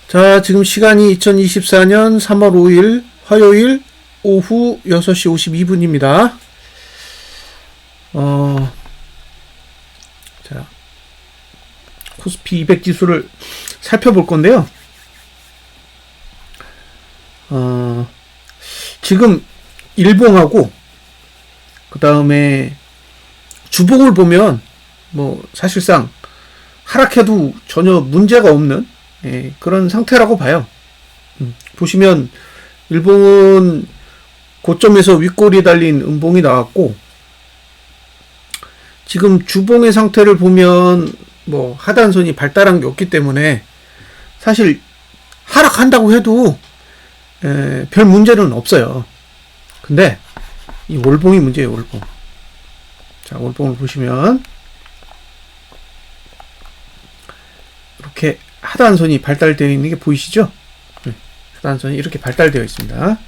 자, 지금 시간이 2024년 3월 5일 화요일 오후 6시 52분입니다. 자, 코스피 200 지수를 살펴볼 건데요. 지금 일봉하고 그 다음에 주봉을 보면 뭐 사실상 하락해도 전혀 문제가 없는 그런 상태라고 봐요. 보시면 일봉은 고점에서 윗골이 달린 음봉이 나왔고, 지금 주봉의 상태를 보면 뭐 하단선이 발달한 게 없기 때문에 사실 하락한다고 해도 별 문제는 없어요. 근데 이 월봉이 문제예요. 월봉. 자, 월봉을 보시면 이렇게 하단선이 발달되어 있는 게 보이시죠? 하단선이 이렇게 발달되어 있습니다.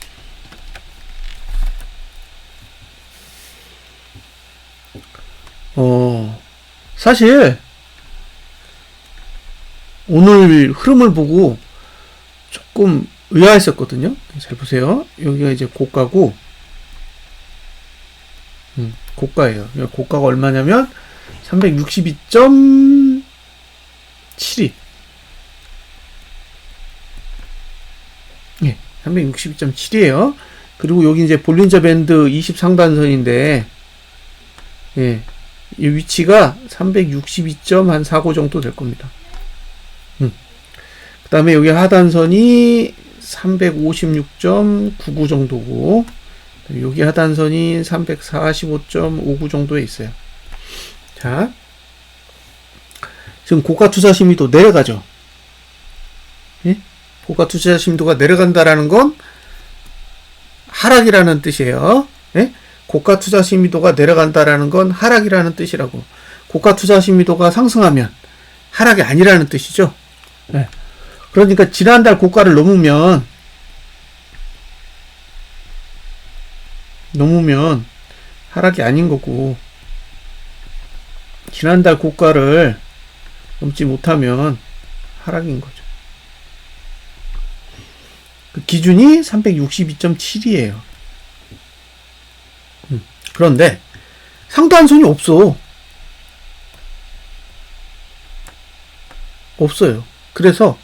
사실 오늘 흐름을 보고 조금 의아했었거든요. 잘 보세요. 여기가 이제 고가고, 고가예요. 고가가 얼마냐면 362.72. 362.7이에요. 그리고 여기 이제 볼린저 밴드 20 상단선인데, 이 위치가 362.49 정도 될 겁니다. 그 다음에 여기 하단선이 356.99 정도고, 여기 하단선이 345.59 정도에 있어요. 자, 지금 고가 투자 심리도 내려가죠. 고가 투자 심도가 내려간다라는 건 하락이라는 뜻이에요. 고가 투자 심리도가 내려간다라는 건 하락이라는 뜻이라고. 고가 투자 심리도가 상승하면 하락이 아니라는 뜻이죠. 그러니까 지난달 고가를 넘으면 하락이 아닌 거고, 지난달 고가를 넘지 못하면 하락인 거죠. 그 기준이 362.7이에요. 그런데 상단선이 없어요. 그래서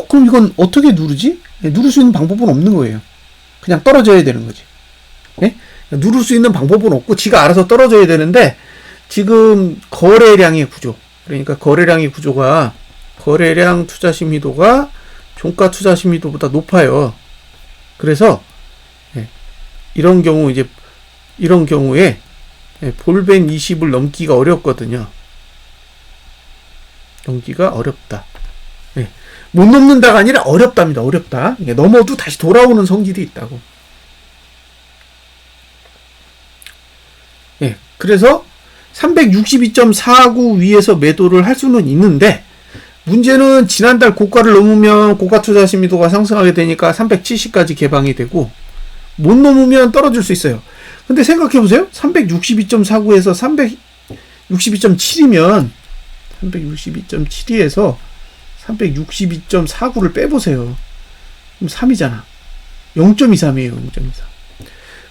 그럼 이건 어떻게 누르지? 누를 수 있는 방법은 없는 거예요. 그냥 떨어져야 되는 거지. 누를 수 있는 방법은 없고 지가 알아서 떨어져야 되는데, 지금 거래량의 구조, 그러니까 거래량의 구조가, 거래량 투자 심리도가 종가 투자 심리도보다 높아요. 그래서 이런 경우에 볼벤 20을 넘기가 어렵거든요. 넘기가 어렵다. 못 넘는다가 아니라 어렵답니다. 어렵다. 넘어도 다시 돌아오는 성질이 있다고. 그래서 362.49 위에서 매도를 할 수는 있는데, 문제는 지난달 고가를 넘으면 고가 투자 심리도가 상승하게 되니까 370까지 개방이 되고, 못 넘으면 떨어질 수 있어요. 근데 생각해 보세요. 362.49에서 362.7이면 362.72에서 362.49를 빼보세요. 그럼 3이잖아. 0.23이에요. 0.23.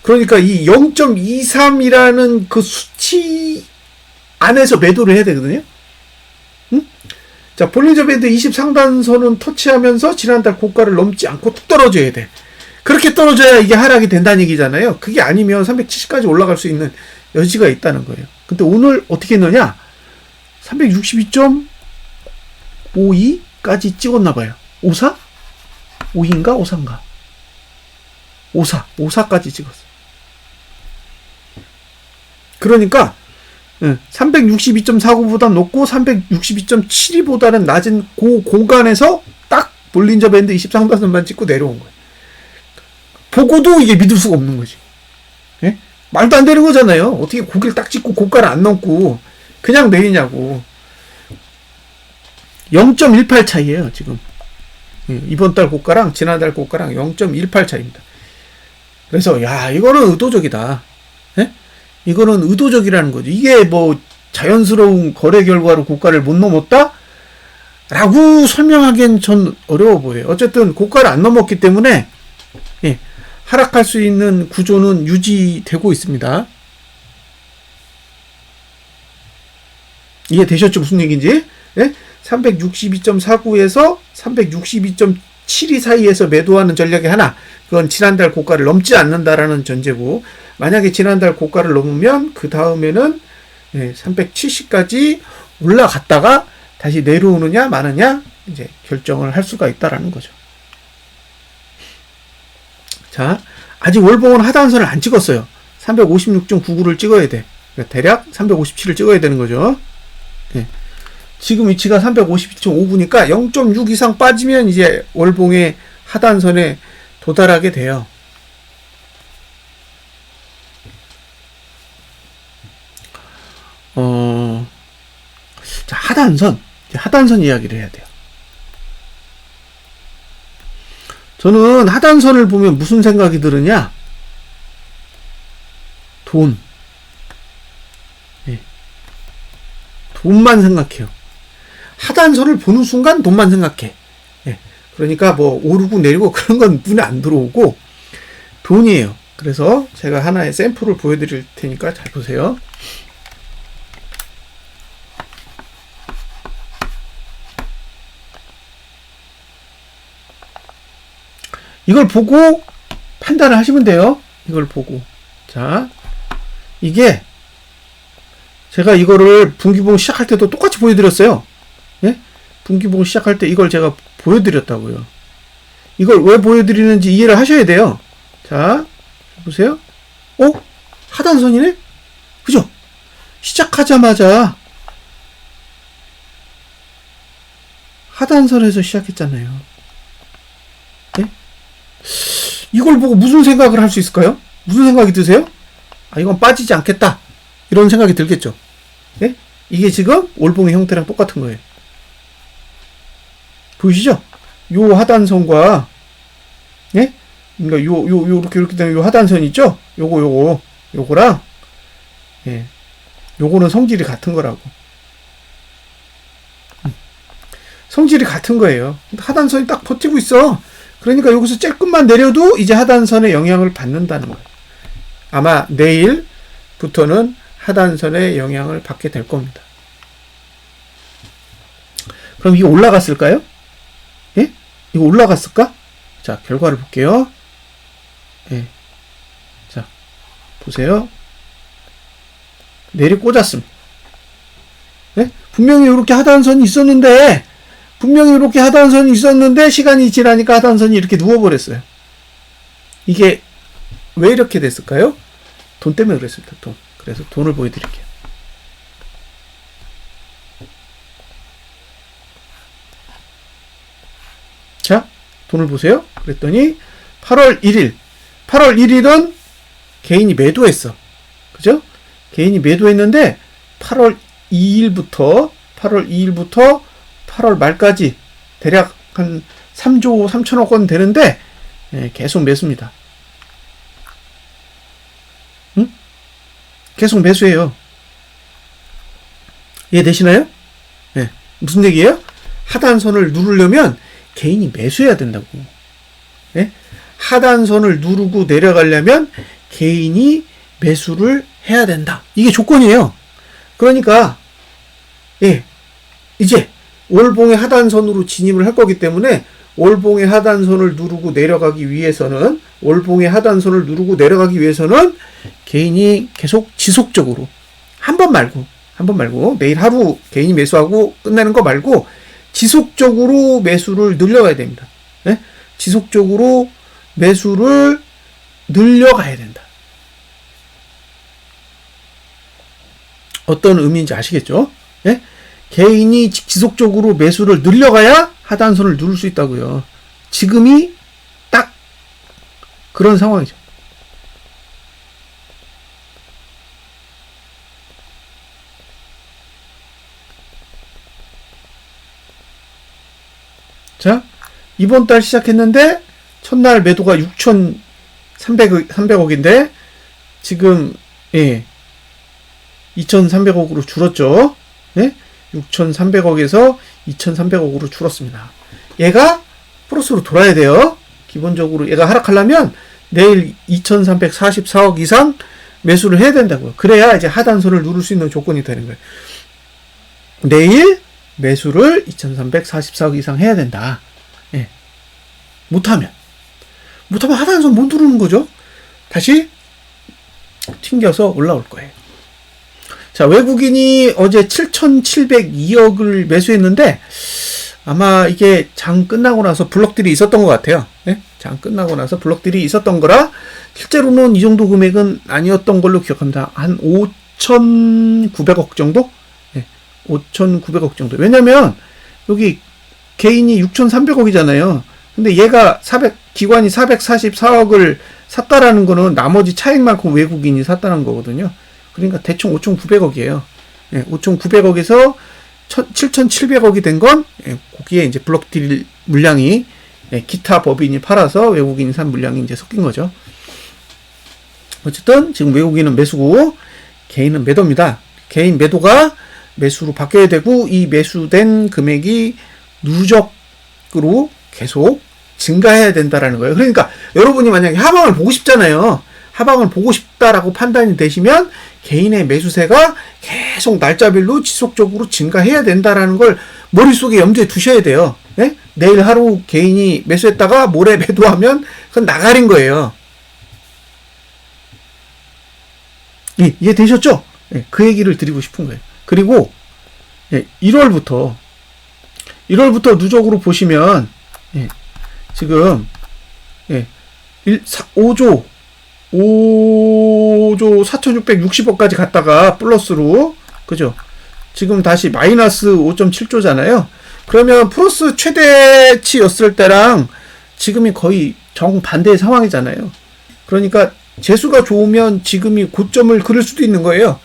그러니까 이 0.23이라는 그 수치 안에서 매도를 해야 되거든요. 자, 볼린저 밴드 20 상단선은 터치하면서 지난달 고가를 넘지 않고 툭 떨어져야 돼. 그렇게 떨어져야 이게 하락이 된다는 얘기잖아요. 그게 아니면 370까지 올라갈 수 있는 여지가 있다는 거예요. 근데 오늘 어떻게 했느냐? 362.52까지 찍었나봐요. 54? 52인가? 54인가? 54까지 찍었어. 그러니까 362.49보다 높고 362.72보다는 낮은 그 공간에서 딱 볼린저 밴드 20 상단선만 찍고 내려온 거예요. 보고도 이게 믿을 수가 없는 거지. 말도 안 되는 거잖아요. 어떻게 고기를 딱 찍고 고가를 안 넘고 그냥 내리냐고. 0.18 차이에요, 지금. 이번 달 고가랑 지난달 고가랑 0.18 차이입니다. 그래서 이거는 의도적이다. 이거는 의도적이라는 거죠. 이게 뭐 자연스러운 거래 결과로 고가를 못 넘었다? 라고 설명하기엔 전 어려워 보여요. 어쨌든 고가를 안 넘었기 때문에 예, 하락할 수 있는 구조는 유지되고 있습니다. 이해되셨죠? 무슨 얘기인지? 예? 362.49에서 362.72 사이에서 매도하는 전략이 하나, 그건 지난달 고가를 넘지 않는다라는 전제고, 만약에 지난달 고가를 넘으면 그 다음에는 370까지 올라갔다가 다시 내려오느냐 마느냐 이제 결정을 할 수가 있다라는 거죠. 자, 아직 월봉은 하단선을 안 찍었어요. 356.99를 찍어야 돼. 그러니까 대략 357을 찍어야 되는 거죠. 네. 지금 위치가 352.5부니까 0.6 이상 빠지면 이제 월봉의 하단선에 도달하게 돼요. 자, 하단선 이야기를 해야 돼요. 저는 하단선을 보면 무슨 생각이 드느냐? 돈. 네. 돈만 생각해요. 하단선을 보는 순간 돈만 생각해. 네. 그러니까 뭐 오르고 내리고 그런 건 눈에 안 들어오고 돈이에요. 그래서 제가 하나의 샘플을 보여드릴 테니까 잘 보세요. 이걸 보고 판단을 하시면 돼요. 이걸 보고. 자, 이게 제가 이거를 분기봉 시작할 때도 똑같이 보여드렸어요. 예? 분기봉 시작할 때 이걸 제가 보여드렸다고요. 이걸 왜 보여드리는지 이해를 하셔야 돼요. 자, 보세요. 하단선이네? 그죠? 시작하자마자 하단선에서 시작했잖아요. 예? 이걸 보고 무슨 생각을 할 수 있을까요? 무슨 생각이 드세요? 아, 이건 빠지지 않겠다. 이런 생각이 들겠죠. 예? 이게 지금 월봉의 형태랑 똑같은 거예요. 보이시죠? 요 하단선과, 예? 그러니까 이렇게 되면 요 하단선 있죠? 요거랑, 예. 요거는 성질이 같은 거라고. 성질이 같은 거예요. 하단선이 딱 버티고 있어. 그러니까 여기서 조금만 내려도 이제 하단선의 영향을 받는다는 거예요. 아마 내일부터는 하단선의 영향을 받게 될 겁니다. 그럼 이게 올라갔을까요? 예? 이거 올라갔을까? 자, 결과를 볼게요. 예. 자, 보세요. 내리 꽂았습니다. 예? 분명히 이렇게 하단선이 있었는데, 시간이 지나니까 하단선이 이렇게 누워버렸어요. 이게 왜 이렇게 됐을까요? 돈 때문에 그랬습니다. 돈. 그래서 돈을 보여드릴게요. 자, 돈을 보세요. 그랬더니 8월 1일은 개인이 매도했어. 그죠? 개인이 매도했는데 8월 2일부터 8월 말까지 대략 한 3조 3천억 원 되는데 계속 매수입니다. 응? 계속 매수해요. 이해되시나요? 네. 무슨 얘기예요? 하단선을 누르려면 개인이 매수해야 된다고. 네? 하단선을 누르고 내려가려면 개인이 매수를 해야 된다. 이게 조건이에요. 그러니까 이제 월봉의 하단선으로 진입을 할 거기 때문에 월봉의 하단선을 누르고 내려가기 위해서는 개인이 계속 지속적으로 한 번 말고 매일 하루 개인이 매수하고 끝내는 거 말고 지속적으로 매수를 늘려가야 됩니다. 네? 지속적으로 매수를 늘려가야 된다. 어떤 의미인지 아시겠죠? 네? 개인이 지속적으로 매수를 늘려가야 하단선을 누를 수 있다고요. 지금이 딱 그런 상황이죠. 자, 이번 달 시작했는데 첫날 매도가 6,300억인데 지금 2,300억으로 줄었죠. 예? 6,300억에서 2,300억으로 줄었습니다. 얘가 플러스로 돌아야 돼요. 기본적으로 얘가 하락하려면 내일 2,344억 이상 매수를 해야 된다고요. 그래야 이제 하단선을 누를 수 있는 조건이 되는 거예요. 내일 매수를 2,344억 이상 해야 된다. 예. 못하면 하단선 못 누르는 거죠. 다시 튕겨서 올라올 거예요. 자, 외국인이 어제 7,702억을 매수했는데 아마 이게 장 끝나고 나서 블럭들이 있었던 것 같아요. 네? 장 끝나고 나서 블럭들이 있었던 거라 실제로는 이 정도 금액은 아니었던 걸로 기억합니다. 한 5,900억 정도? 네, 5,900억 정도. 왜냐면 여기 개인이 6,300억이잖아요. 근데 얘가 기관이 444억을 샀다라는 거는 나머지 차익만큼 외국인이 샀다는 거거든요. 그러니까 대충 5,900억이에요. 예, 5,900억에서 7,700억이 된 건, 예, 거기에 이제 블록딜 물량이, 예, 기타 법인이 팔아서 외국인이 산 물량이 이제 섞인 거죠. 어쨌든, 지금 외국인은 매수고, 개인은 매도입니다. 개인 매도가 매수로 바뀌어야 되고, 이 매수된 금액이 누적으로 계속 증가해야 된다라는 거예요. 그러니까, 여러분이 만약에 하방을 보고 싶잖아요. 하방을 보고 싶다라고 판단이 되시면 개인의 매수세가 계속 날짜별로 지속적으로 증가해야 된다라는 걸 머릿속에 염두에 두셔야 돼요. 네? 내일 하루 개인이 매수했다가 모레 매도하면 그건 나가린 거예요. 예, 이해되셨죠? 예, 그 얘기를 드리고 싶은 거예요. 그리고 예, 1월부터 누적으로 보시면 예, 지금 예, 5조 4,660억까지 갔다가 플러스로, 그죠? 지금 다시 마이너스 5.7조잖아요. 그러면 플러스 최대치였을 때랑 지금이 거의 정반대의 상황이잖아요. 그러니까 재수가 좋으면 지금이 고점을 그릴 수도 있는 거예요.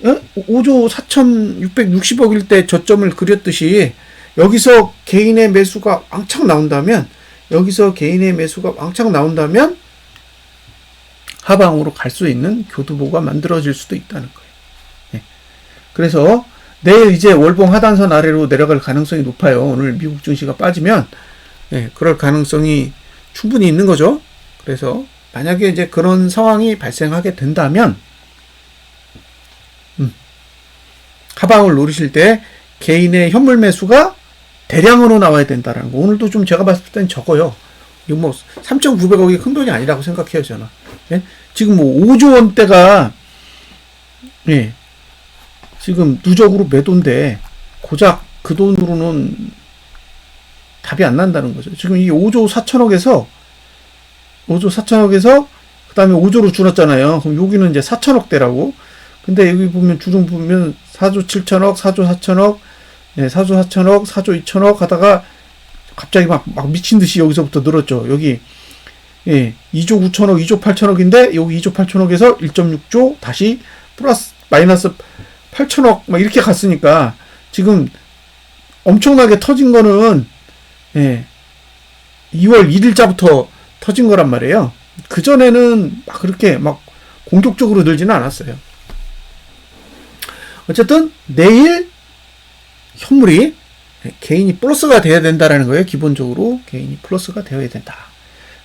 5조 4,660억일 때 저점을 그렸듯이 여기서 개인의 매수가 왕창 나온다면 하방으로 갈 수 있는 교두보가 만들어질 수도 있다는 거예요. 예. 그래서 내일 이제 월봉 하단선 아래로 내려갈 가능성이 높아요. 오늘 미국 증시가 빠지면 예, 그럴 가능성이 충분히 있는 거죠. 그래서 만약에 이제 그런 상황이 발생하게 된다면 하방을 노리실 때 개인의 현물 매수가 대량으로 나와야 된다는 거. 오늘도 좀 제가 봤을 땐 적어요. 이거 뭐 3,900억이 큰 돈이 아니라고 생각해요, 저는. 예? 지금 뭐 5조 원대가 예, 지금 누적으로 매도인데 고작 그 돈으로는 답이 안 난다는 거죠. 지금 이 5조 4천억에서 그 다음에 5조로 줄었잖아요. 그럼 여기는 이제 4천억대라고. 근데 여기 보면 주름 보면 4조 7천억, 4조 4천억, 예, 4조 4천억, 4조 2천억 하다가 갑자기 막 미친 듯이 여기서부터 늘었죠. 여기 예, 2조 9천억, 2조 8천억인데 여기 2조 8천억에서 1.6조 다시 마이너스 8천억 막 이렇게 갔으니까 지금 엄청나게 터진 거는 예, 2월 1일자부터 터진 거란 말이에요. 그 전에는 막 그렇게 막 공격적으로 늘지는 않았어요. 어쨌든 내일 현물이 개인이 플러스가 돼야 된다라는 거예요. 기본적으로 개인이 플러스가 되어야 된다.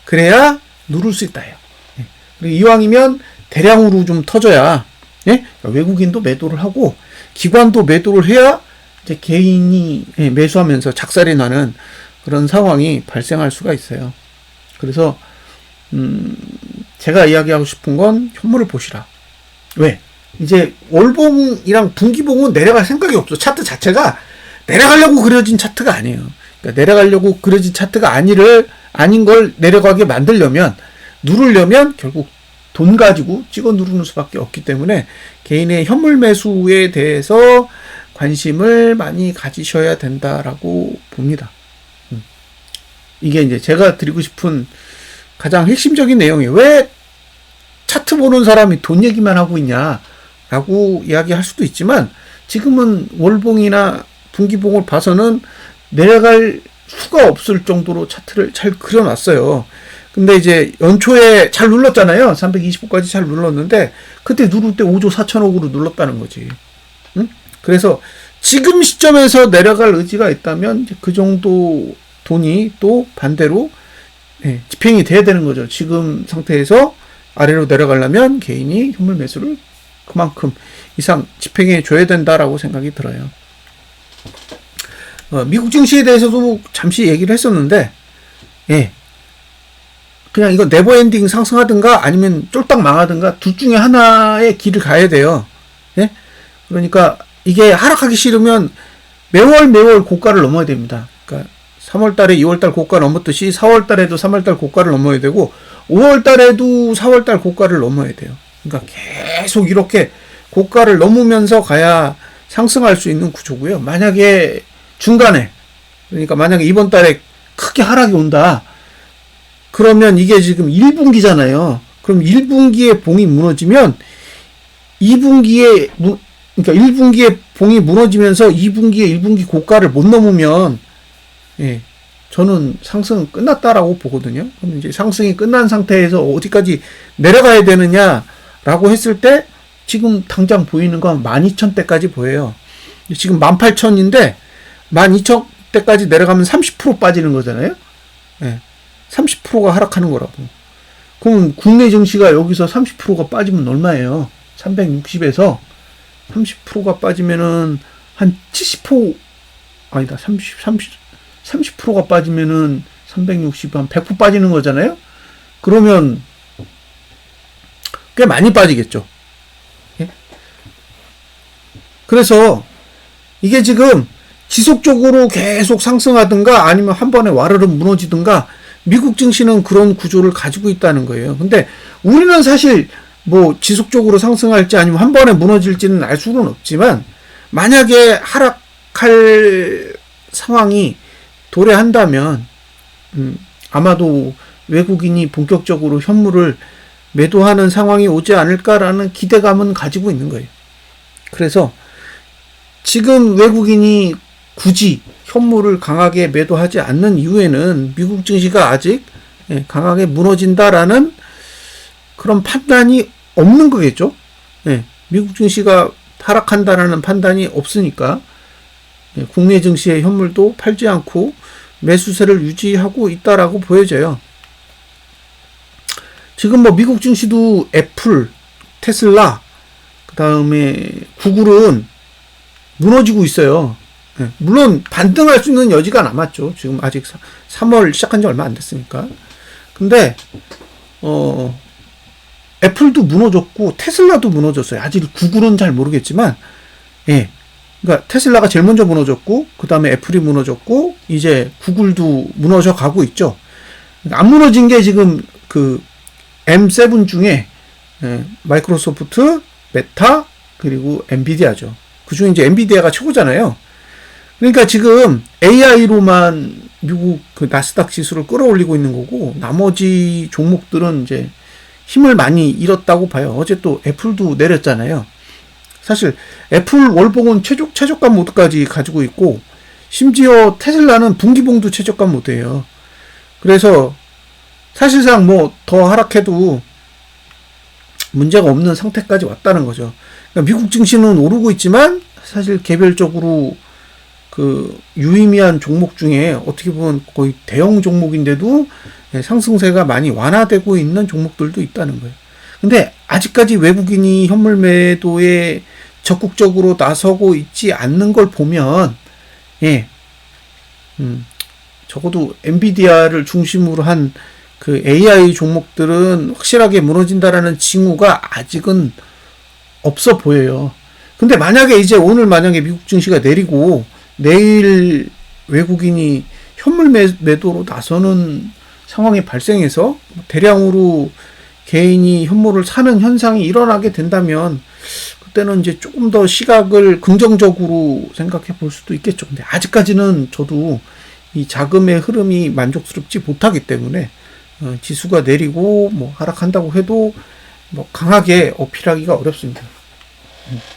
그래야 누를 수 있다요. 예. 그리고 이왕이면 대량으로 좀 터져야 예? 외국인도 매도를 하고 기관도 매도를 해야 이제 개인이 예, 매수하면서 작살이 나는 그런 상황이 발생할 수가 있어요. 그래서 제가 이야기하고 싶은 건 현물을 보시라. 왜? 이제 월봉이랑 분기봉은 내려갈 생각이 없어. 차트 자체가 내려가려고 그려진 차트가 아니에요. 그러니까 내려가려고 그려진 차트가 아닌 걸 내려가게 만들려면, 누르려면 결국 돈 가지고 찍어 누르는 수밖에 없기 때문에 개인의 현물 매수에 대해서 관심을 많이 가지셔야 된다라고 봅니다. 이게 이제 제가 드리고 싶은 가장 핵심적인 내용이에요. 왜 차트 보는 사람이 돈 얘기만 하고 있냐라고 이야기할 수도 있지만 지금은 월봉이나 분기봉을 봐서는 내려갈 수가 없을 정도로 차트를 잘 그려놨어요. 근데 이제 연초에 잘 눌렀잖아요. 325까지 잘 눌렀는데 그때 누를 때 5조 4천억으로 눌렀다는 거지. 응? 그래서 지금 시점에서 내려갈 의지가 있다면 이제 그 정도 돈이 또 반대로 집행이 돼야 되는 거죠. 지금 상태에서 아래로 내려가려면 개인이 현물 매수를 그만큼 이상 집행해 줘야 된다라고 생각이 들어요. 미국 증시에 대해서도 잠시 얘기를 했었는데, 그냥 이거 네버엔딩 상승하든가 아니면 쫄딱 망하든가 둘 중에 하나의 길을 가야 돼요. 그러니까 이게 하락하기 싫으면 매월 고가를 넘어야 됩니다. 그러니까 3월달에 2월달 고가 넘었듯이 4월달에도 3월달 고가를 넘어야 되고 5월달에도 4월달 고가를 넘어야 돼요. 그러니까 계속 이렇게 고가를 넘으면서 가야 상승할 수 있는 구조고요. 만약에 중간에, 그러니까 만약에 이번 달에 크게 하락이 온다. 그러면 이게 지금 1분기잖아요. 그럼 1분기에 봉이 무너지면 2분기에 그러니까 1분기에 봉이 무너지면서 2분기에 1분기 고가를 못 넘으면 저는 상승은 끝났다라고 보거든요. 그럼 이제 상승이 끝난 상태에서 어디까지 내려가야 되느냐라고 했을 때 지금 당장 보이는 건 12,000대까지 보여요. 지금 18,000인데 12,000대까지 내려가면 30% 빠지는 거잖아요. 30%가 하락하는 거라고. 그럼 국내 증시가 여기서 30%가 빠지면 얼마예요? 360에서 30%가 빠지면은 한 70%, 아니다, 30%가 빠지면은 360, 한 100% 빠지는 거잖아요? 그러면 꽤 많이 빠지겠죠. 그래서 이게 지금 지속적으로 계속 상승하든가 아니면 한 번에 와르르 무너지든가 미국 증시는 그런 구조를 가지고 있다는 거예요. 근데 우리는 사실 뭐 지속적으로 상승할지 아니면 한 번에 무너질지는 알 수는 없지만 만약에 하락할 상황이 도래한다면 아마도 외국인이 본격적으로 현물을 매도하는 상황이 오지 않을까라는 기대감은 가지고 있는 거예요. 그래서 지금 외국인이 굳이 현물을 강하게 매도하지 않는 이유에는 미국 증시가 아직 강하게 무너진다라는 그런 판단이 없는 거겠죠. 미국 증시가 하락한다라는 판단이 없으니까 국내 증시의 현물도 팔지 않고 매수세를 유지하고 있다라고 보여져요. 지금 뭐 미국 증시도 애플, 테슬라, 그 다음에 구글은 무너지고 있어요. 물론 반등할 수 있는 여지가 남았죠. 지금 아직 3월 시작한 지 얼마 안 됐으니까. 근데 애플도 무너졌고 테슬라도 무너졌어요. 아직 구글은 잘 모르겠지만, 그러니까 테슬라가 제일 먼저 무너졌고, 그 다음에 애플이 무너졌고, 이제 구글도 무너져 가고 있죠. 그러니까 안 무너진 게 지금 그 M7 중에 마이크로소프트, 메타, 그리고 엔비디아죠. 그 중에 이제 엔비디아가 최고잖아요. 그러니까 지금 AI로만 미국 그 나스닥 지수를 끌어올리고 있는 거고, 나머지 종목들은 이제 힘을 많이 잃었다고 봐요. 어제 또 애플도 내렸잖아요. 사실 애플 월봉은 최저가 모드까지 가지고 있고, 심지어 테슬라는 분기봉도 최저가 모드예요. 그래서 사실상 뭐 더 하락해도 문제가 없는 상태까지 왔다는 거죠. 그러니까 미국 증시는 오르고 있지만 사실 개별적으로 그 유의미한 종목 중에 어떻게 보면 거의 대형 종목인데도 상승세가 많이 완화되고 있는 종목들도 있다는 거예요. 근데 아직까지 외국인이 현물 매도에 적극적으로 나서고 있지 않는 걸 보면, 적어도 엔비디아를 중심으로 한 그 AI 종목들은 확실하게 무너진다라는 징후가 아직은 없어 보여요. 근데 만약에 이제 오늘 만약에 미국 증시가 내리고 내일 외국인이 현물 매도로 나서는 상황이 발생해서 대량으로 개인이 현물을 사는 현상이 일어나게 된다면 그때는 이제 조금 더 시각을 긍정적으로 생각해 볼 수도 있겠죠. 근데 아직까지는 저도 이 자금의 흐름이 만족스럽지 못하기 때문에 지수가 내리고 뭐 하락한다고 해도 뭐 강하게 어필하기가 어렵습니다.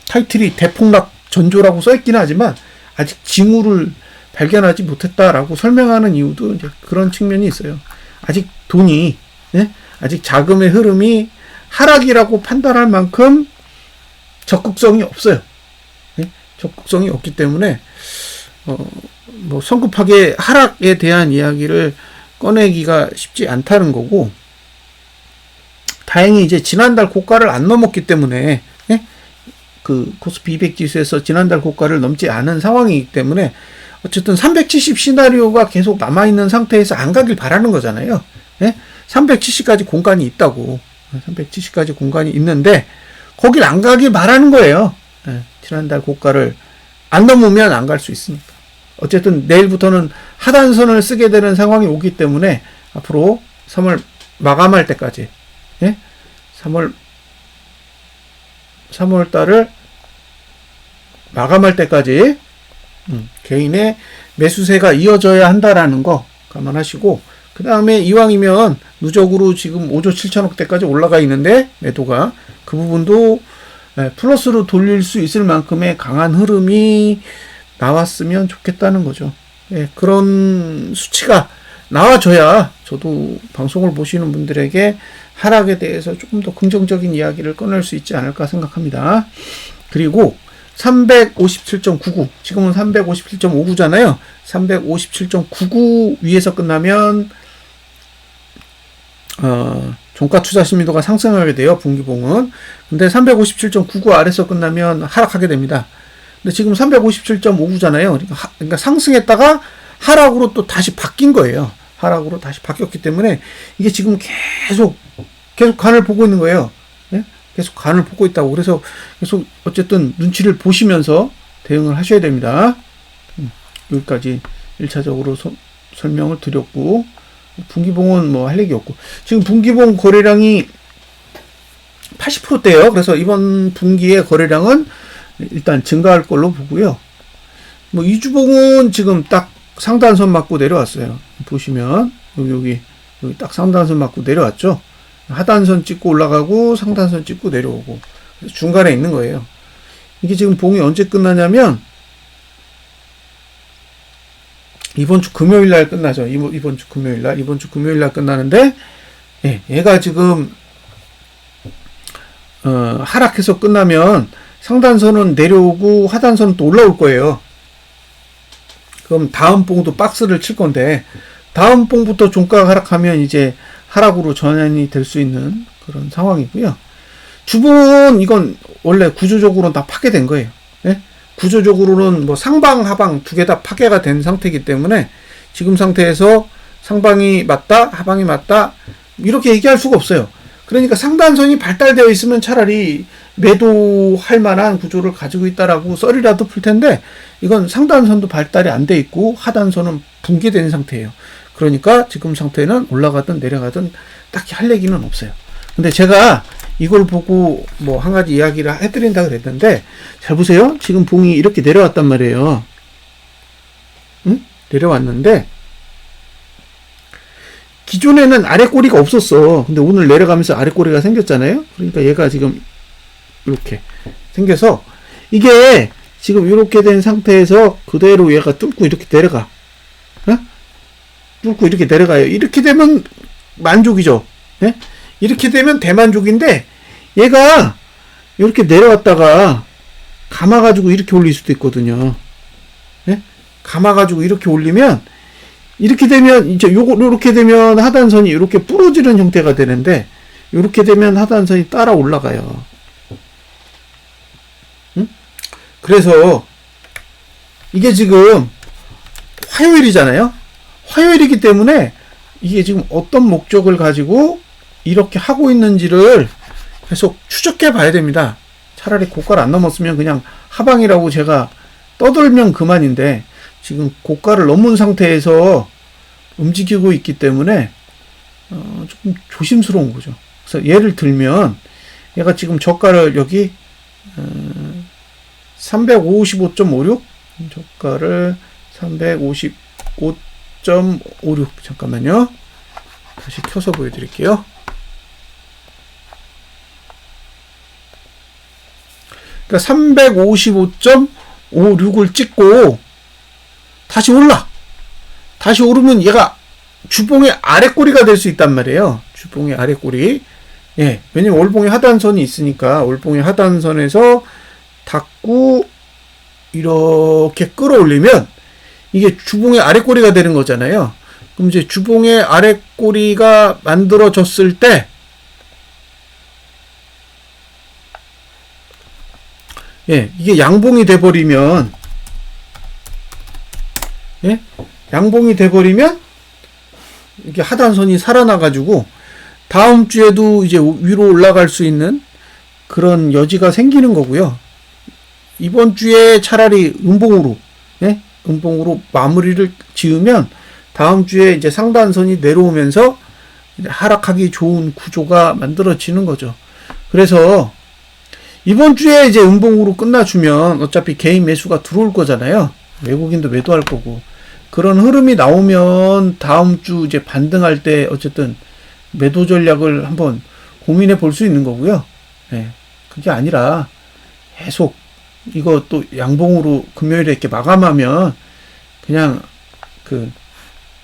타이틀이 대폭락 전조라고 써있긴 하지만 아직 징후를 발견하지 못했다라고 설명하는 이유도 이제 그런 측면이 있어요. 아직 돈이, 아직 자금의 흐름이 하락이라고 판단할 만큼 적극성이 없어요. 적극성이 없기 때문에 뭐 성급하게 하락에 대한 이야기를 꺼내기가 쉽지 않다는 거고, 다행히 이제 지난달 고가를 안 넘었기 때문에, 예? 그 코스피 200 지수에서 지난달 고가를 넘지 않은 상황이기 때문에 어쨌든 370 시나리오가 계속 남아있는 상태에서 안 가길 바라는 거잖아요. 예? 370까지 공간이 있다고. 370까지 공간이 있는데 거길 안 가길 바라는 거예요. 예, 지난달 고가를 안 넘으면 안 갈 수 있으니까. 어쨌든 내일부터는 하단선을 쓰게 되는 상황이 오기 때문에 앞으로 3월 마감할 때까지, 예? 3월 달을 마감할 때까지 개인의 매수세가 이어져야 한다라는 거 감안하시고, 그 다음에 이왕이면 누적으로 지금 5조 7천억대까지 올라가 있는데 매도가 그 부분도 플러스로 돌릴 수 있을 만큼의 강한 흐름이 나왔으면 좋겠다는 거죠. 예, 그런 수치가 나와줘야 저도 방송을 보시는 분들에게 하락에 대해서 조금 더 긍정적인 이야기를 꺼낼 수 있지 않을까 생각합니다. 그리고 357.99, 지금은 357.59잖아요. 357.99 위에서 끝나면 종가 투자 신뢰도가 상승하게 돼요. 분기봉은. 근데 357.99 아래서 끝나면 하락하게 됩니다. 근데 지금 357.59잖아요. 그러니까 상승했다가 하락으로 또 다시 바뀐 거예요. 하락으로 다시 바뀌었기 때문에 이게 지금 계속 간을 보고 있는 거예요. 네? 계속 간을 보고 있다고. 그래서 계속 어쨌든 눈치를 보시면서 대응을 하셔야 됩니다. 여기까지 1차적으로 설명을 드렸고, 분기봉은 뭐 할 얘기 없고, 지금 분기봉 거래량이 80%대예요. 그래서 이번 분기의 거래량은 일단 증가할 걸로 보고요. 뭐 이주봉은 지금 딱 상단선 맞고 내려왔어요. 보시면 여기 딱 상단선 맞고 내려왔죠. 하단선 찍고 올라가고 상단선 찍고 내려오고 중간에 있는 거예요. 이게 지금 봉이 언제 끝나냐면 이번 주 금요일 날 끝나죠. 이번 주 금요일 날 끝나는데, 예, 얘가 지금 하락해서 끝나면 상단선은 내려오고 하단선은 또 올라올 거예요. 그럼 다음 봉도 박스를 칠 건데, 다음 봉부터 종가가 하락하면 이제 하락으로 전환이 될 수 있는 그런 상황이고요. 주봉은 이건 원래 구조적으로는 다 파괴된 거예요. 예? 구조적으로는 뭐 상방, 하방 두 개 다 파괴가 된 상태이기 때문에 지금 상태에서 상방이 맞다, 하방이 맞다 이렇게 얘기할 수가 없어요. 그러니까 상단선이 발달되어 있으면 차라리 매도할 만한 구조를 가지고 있다라고 썰이라도 풀 텐데, 이건 상단선도 발달이 안 돼 있고 하단선은 붕괴된 상태예요. 그러니까 지금 상태는 올라가든 내려가든 딱히 할 얘기는 없어요. 근데 제가 이걸 보고 뭐 한 가지 이야기를 해드린다 그랬는데, 잘 보세요. 지금 봉이 이렇게 내려왔단 말이에요. 응? 내려왔는데 기존에는 아래 꼬리가 없었어. 근데 오늘 내려가면서 아래 꼬리가 생겼잖아요. 그러니까 얘가 지금 이렇게 생겨서 이게 지금 이렇게 된 상태에서 그대로 얘가 뚫고 이렇게 내려가. 어? 뚫고 이렇게 내려가요. 이렇게 되면 만족이죠. 예? 이렇게 되면 대만족인데, 얘가 이렇게 내려왔다가 감아가지고 이렇게 올릴 수도 있거든요. 예? 감아가지고 이렇게 올리면, 이렇게 되면 이제 이렇게 되면 하단선이 이렇게 부러지는 형태가 되는데, 이렇게 되면 하단선이 따라 올라가요. 응? 그래서 이게 지금 화요일이잖아요. 화요일이기 때문에 이게 지금 어떤 목적을 가지고 이렇게 하고 있는지를 계속 추적해 봐야 됩니다. 차라리 고가를 안 넘었으면 그냥 하방이라고 제가 떠들면 그만인데, 지금 고가를 넘은 상태에서 움직이고 있기 때문에 조금 조심스러운 거죠. 그래서 예를 들면 얘가 지금 저가를 여기 355.56 저가를 355.56 잠깐만요. 다시 켜서 보여드릴게요. 그러니까 355.56을 찍고 다시 올라. 다시 오르면 얘가 주봉의 아래꼬리가 될 수 있단 말이에요. 주봉의 아래꼬리. 예. 왜냐면 월봉의 하단선이 있으니까 월봉의 하단선에서 닫고 이렇게 끌어올리면 이게 주봉의 아랫꼬리가 되는 거잖아요. 그럼 이제 주봉의 아랫꼬리가 만들어졌을 때 이게 양봉이 돼버리면 양봉이 돼버리면 이게 하단선이 살아나가지고 다음 주에도 이제 위로 올라갈 수 있는 그런 여지가 생기는 거고요. 이번 주에 차라리 음봉으로 음봉으로 마무리를 지으면 다음 주에 이제 상단선이 내려오면서 하락하기 좋은 구조가 만들어지는 거죠. 그래서 이번 주에 이제 음봉으로 끝나주면 어차피 개인 매수가 들어올 거잖아요. 외국인도 매도할 거고. 그런 흐름이 나오면 다음 주 이제 반등할 때 어쨌든 매도 전략을 한번 고민해 볼 수 있는 거고요. 그게 아니라 계속 이거 또 양봉으로 금요일에 이렇게 마감하면 그냥 그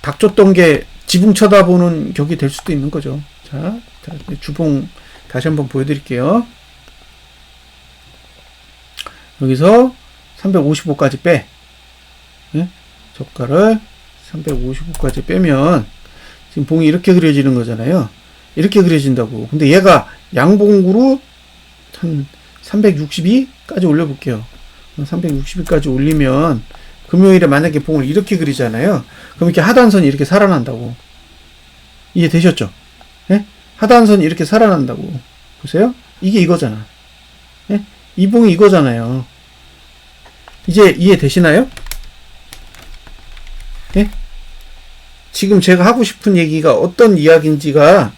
닥쳤던 게 지붕 쳐다보는 격이 될 수도 있는 거죠. 자 주봉 다시 한번 보여드릴게요. 여기서 355까지 빼. 저가를 355까지 빼면 지금 봉이 이렇게 그려지는 거잖아요. 이렇게 그려진다고. 근데 얘가 양봉으로 한 362까지 올려볼게요. 362까지 올리면 금요일에 만약에 봉을 이렇게 그리잖아요. 그럼 이렇게 하단선이 이렇게 살아난다고. 이해되셨죠? 하단선이 이렇게 살아난다고. 보세요. 이게 이거잖아. 이 봉이 이거잖아요. 이제 이해되시나요? 지금 제가 하고 싶은 얘기가 어떤 이야기인지가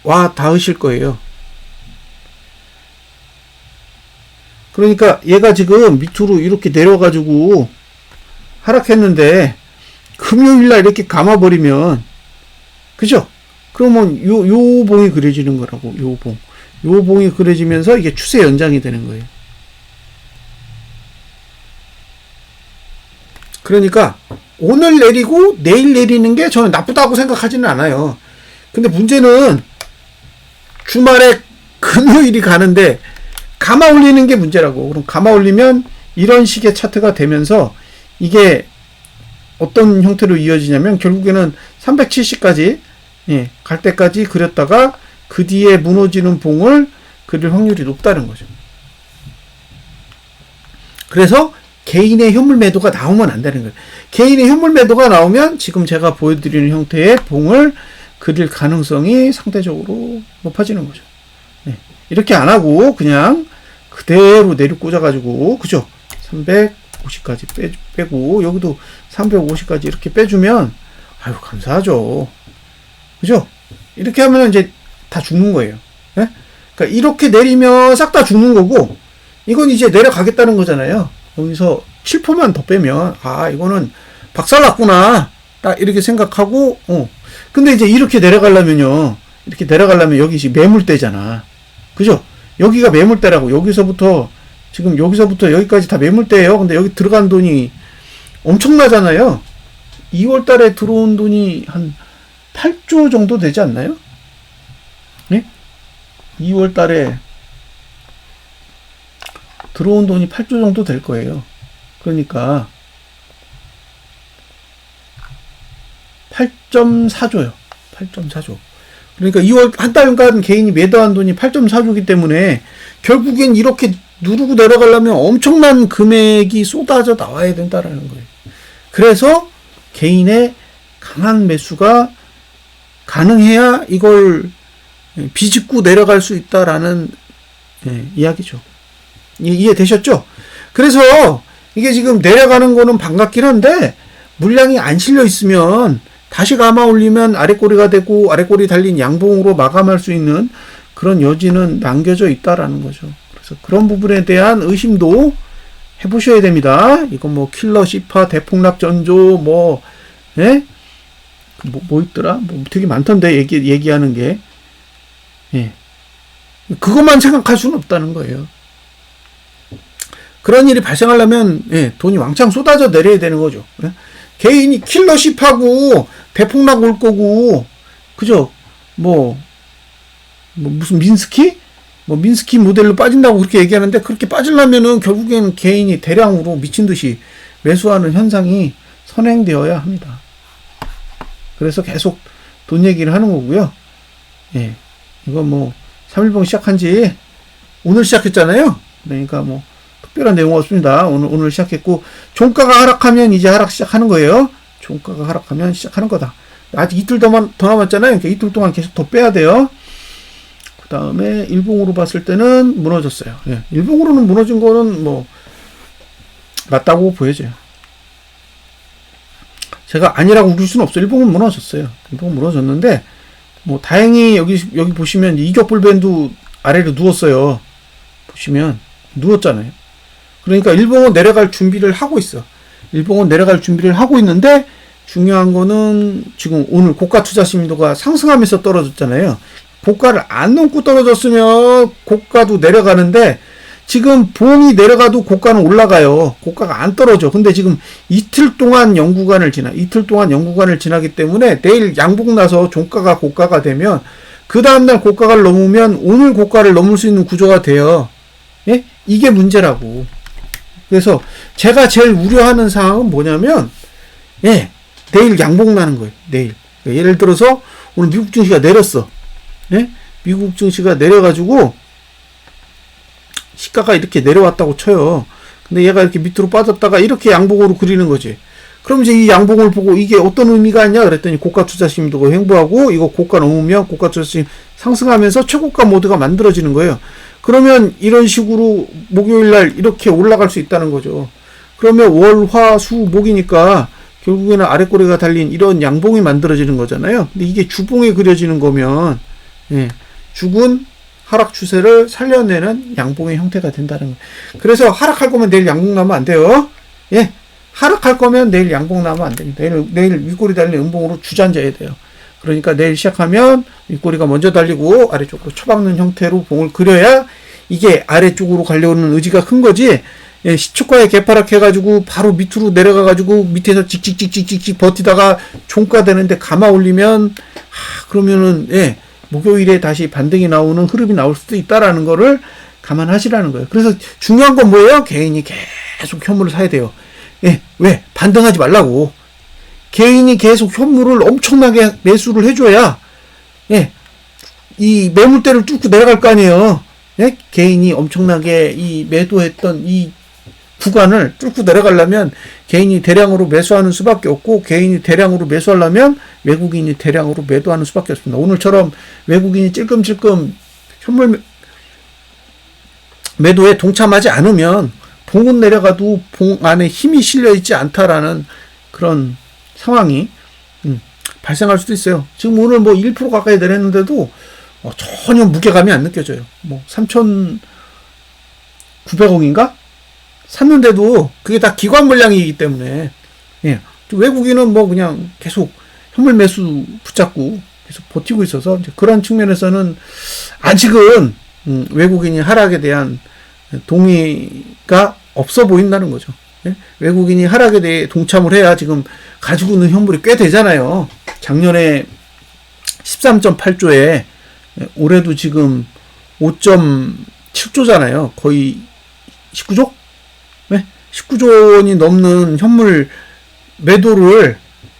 와 닿으실 거예요. 그러니까 얘가 지금 밑으로 이렇게 내려가지고 하락했는데 금요일날 이렇게 감아버리면 그죠? 그러면 요 봉이 그려지는 거라고. 요 봉이 그려지면서 이게 추세 연장이 되는 거예요. 그러니까 오늘 내리고 내일 내리는 게 저는 나쁘다고 생각하지는 않아요. 근데 문제는 주말에 금요일이 가는데 감아 올리는 게 문제라고. 그럼 감아 올리면 이런 식의 차트가 되면서 이게 어떤 형태로 이어지냐면 결국에는 370까지 갈 때까지 그렸다가 그 뒤에 무너지는 봉을 그릴 확률이 높다는 거죠. 그래서 개인의 현물 매도가 나오면 안 되는 거예요. 개인의 현물 매도가 나오면 지금 제가 보여드리는 형태의 봉을 그릴 가능성이 상대적으로 높아지는 거죠. 이렇게 안 하고 그냥 그대로 내려 꽂아가지고 그죠? 350까지 빼고 여기도 350까지 이렇게 빼주면 아유 감사하죠. 그죠? 이렇게 하면 이제 다 죽는 거예요. 그러니까 이렇게 내리면 싹 다 죽는 거고 이건 이제 내려가겠다는 거잖아요. 여기서 7%만 더 빼면 아 이거는 박살났구나 딱 이렇게 생각하고 근데 이제 이렇게 내려가려면요. 이렇게 내려가려면 여기 지금 매물대잖아. 그죠? 여기가 매물대라고. 여기서부터 지금 여기서부터 여기까지 다 매물대예요. 근데 여기 들어간 돈이 엄청나잖아요. 2월 달에 들어온 돈이 한 8조 정도 되지 않나요? 2월 달에 들어온 돈이 8조 정도 될 거예요. 그러니까 8.4조요. 8.4조. 그러니까 2월 한 달간 개인이 매도한 돈이 8.4조기 때문에 결국엔 이렇게 누르고 내려가려면 엄청난 금액이 쏟아져 나와야 된다라는 거예요. 그래서 개인의 강한 매수가 가능해야 이걸 비집고 내려갈 수 있다라는 이야기죠. 이해되셨죠? 그래서 이게 지금 내려가는 거는 반갑긴 한데 물량이 안 실려 있으면 다시 감아 올리면 아랫꼬리가 되고 아랫꼬리 달린 양봉으로 마감할 수 있는 그런 여지는 남겨져 있다라는 거죠. 그래서 그런 부분에 대한 의심도 해보셔야 됩니다. 이건 뭐 킬러 C파 대폭락 전조 뭐 있더라? 뭐 되게 많던데 얘기하는 게 그것만 생각할 수는 없다는 거예요. 그런 일이 발생하려면 돈이 왕창 쏟아져 내려야 되는 거죠. 개인이 킬러 C파고 대폭락 올 거고 그죠? 뭐 무슨 민스키 뭐 민스키 모델로 빠진다고 그렇게 얘기하는데 그렇게 빠지려면은 결국에는 개인이 대량으로 미친 듯이 매수하는 현상이 선행되어야 합니다. 그래서 계속 돈 얘기를 하는 거고요. 예. 이거 뭐 3일봉 시작한 지 오늘 시작했잖아요. 그러니까 뭐 특별한 내용 없습니다. 오늘 시작했고 종가가 하락하면 이제 하락 시작하는 거예요. 종가가 하락하면 시작하는 거다. 아직 이틀 더 남았잖아요. 그러니까 이틀 동안 계속 더 빼야 돼요. 그 다음에 일봉으로 봤을 때는 무너졌어요. 예. 일봉으로는 무너진 거는 뭐 맞다고 보여져요. 제가 아니라고 우길 수는 없어요. 일봉은 무너졌어요. 일봉은 무너졌는데 뭐 다행히 여기 보시면 이격불밴드 아래로 누웠어요. 보시면 누웠잖아요. 그러니까 일봉은 내려갈 준비를 하고 있어. 일봉은 내려갈 준비를 하고 있는데 중요한 거는 지금 오늘 고가 투자 심도가 상승하면서 떨어졌잖아요. 고가를 안 넘고 떨어졌으면 고가도 내려가는데 지금 봉이 내려가도 고가는 올라가요. 고가가 안 떨어져. 근데 지금 이틀 동안 연구간을 지나기 때문에 내일 양봉 나서 종가가 고가가 되면 그 다음날 고가를 넘으면 오늘 고가를 넘을 수 있는 구조가 돼요. 예? 이게 문제라고. 그래서 제가 제일 우려하는 상황은 뭐냐면, 예, 내일 양봉 나는 거예요. 내일. 예를 들어서 오늘 미국 증시가 내렸어. 예? 미국 증시가 내려가지고 시가가 이렇게 내려왔다고 쳐요. 근데 얘가 이렇게 밑으로 빠졌다가 이렇게 양봉으로 그리는 거지. 그럼 이제 이 양봉을 보고 이게 어떤 의미가 있냐 그랬더니 고가 투자 심도가 횡보하고 이거 고가 넘으면 고가 투자 심 상승하면서 최고가 모드가 만들어지는 거예요. 그러면 이런 식으로 목요일날 이렇게 올라갈 수 있다는 거죠. 그러면 월, 화, 수, 목이니까 결국에는 아랫꼬리가 달린 이런 양봉이 만들어지는 거잖아요. 근데 이게 주봉에 그려지는 거면, 예, 죽은 하락 추세를 살려내는 양봉의 형태가 된다는 거예요. 그래서 하락할 거면 내일 양봉 나면 안 돼요. 예, 하락할 거면 내일 양봉 나면 안 됩니다. 내일 윗꼬리 달린 음봉으로 주저앉아야 돼요. 그러니까 내일 시작하면 윗꼬리가 먼저 달리고 아래쪽으로 쳐박는 형태로 봉을 그려야 이게 아래쪽으로 가려는 의지가 큰 거지. 예, 시초가에 개파락해가지고 바로 밑으로 내려가가지고 밑에서 찍찍찍찍찍 버티다가 종가 되는데 감아 올리면 그러면은 예, 목요일에 다시 반등이 나오는 흐름이 나올 수도 있다라는 거를 감안하시라는 거예요. 그래서 중요한 건 뭐예요? 개인이 계속 현물을 사야 돼요. 예, 왜? 반등하지 말라고. 개인이 계속 현물을 엄청나게 매수를 해줘야, 예, 이 매물대를 뚫고 내려갈 거 아니에요. 예? 개인이 엄청나게 이 매도했던 이 구간을 뚫고 내려가려면 개인이 대량으로 매수하는 수밖에 없고, 개인이 대량으로 매수하려면 외국인이 대량으로 매도하는 수밖에 없습니다. 오늘처럼 외국인이 찔끔찔끔 현물 매도에 동참하지 않으면 봉은 내려가도 봉 안에 힘이 실려있지 않다라는 그런 상황이 발생할 수도 있어요. 지금 오늘 뭐 1% 가까이 내렸는데도 전혀 무게감이 안 느껴져요. 뭐 3,900억인가? 샀는데도 그게 다 기관 물량이기 때문에, 예, 외국인은 뭐 그냥 계속 현물 매수 붙잡고 계속 버티고 있어서 이제 그런 측면에서는 아직은 외국인이 하락에 대한 동의가 없어 보인다는 거죠. 예? 외국인이 하락에 대해 동참을 해야 지금 가지고 있는 현물이 꽤 되잖아요. 작년에 13.8조에 올해도 지금 5.7조잖아요. 거의 19조? 네? 19조 원이 넘는 현물 매도를,